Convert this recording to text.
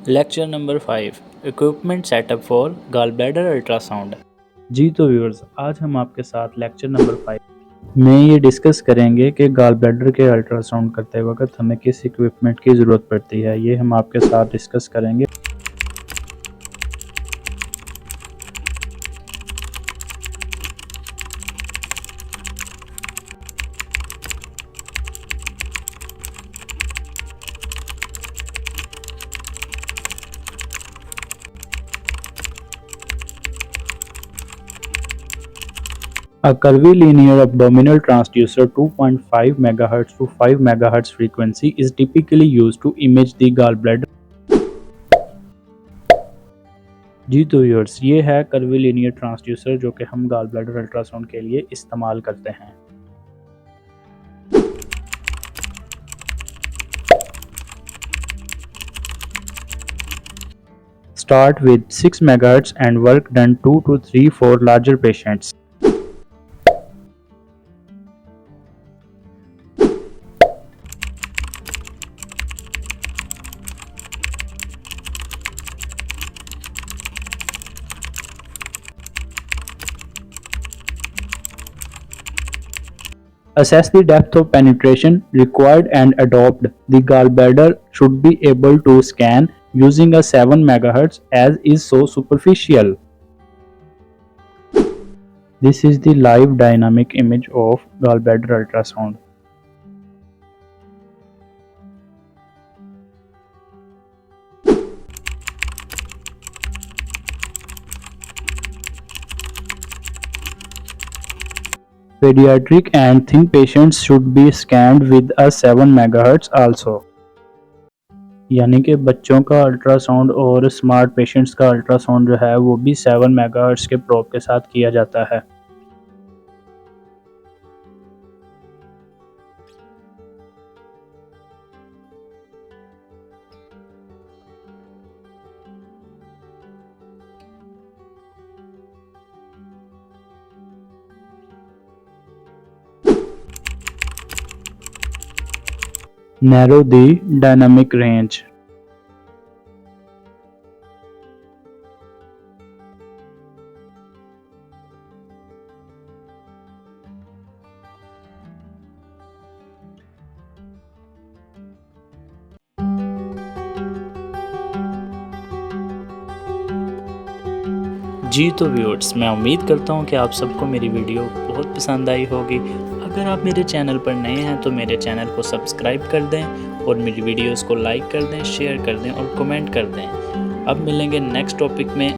Lecture number 5 equipment setup for gallbladder ultrasound. जी तो viewers, आज हम आपके साथ लेक्चर नंबर 5 में ये डिस्कस करेंगे कि गॉलब्लैडर के अल्ट्रासाउंड करते वक्त हमें किस इक्विपमेंट की ज़रूरत पड़ती है। ये हम आपके साथ डिस्कस करेंगे। A curvilinear abdominal transducer 2.5 MHz to 5 MHz frequency is typically used to image the gallbladder। जी तो व्यूअर्स, ये है कर्विलिनियर ट्रांसड्यूसर जो कि हम गॉलब्लैडर अल्ट्रासाउंड के लिए इस्तेमाल करते हैं। Start with 6 MHz and work done 2 to 3 for larger patients. Assess the depth of penetration required and adopt. The gallbladder should be able to scan using a 7 MHz as is so superficial. This is the live dynamic image of gallbladder ultrasound. Pediatric and thin patients should be scanned with a 7 MHz also. यानी कि बच्चों का ultrasound और smart patients का ultrasound जो है वो भी 7 मेगाहर्ट्ज़ के प्रोब के साथ किया जाता है। Narrow the dynamic range. जी तो व्यूअर्स, मैं उम्मीद करता हूँ कि आप सबको मेरी वीडियो बहुत पसंद आई होगी। अगर आप मेरे चैनल पर नए हैं तो मेरे चैनल को सब्सक्राइब कर दें और मेरी वीडियोस को लाइक कर दें, शेयर कर दें और कमेंट कर दें। अब मिलेंगे नेक्स्ट टॉपिक में।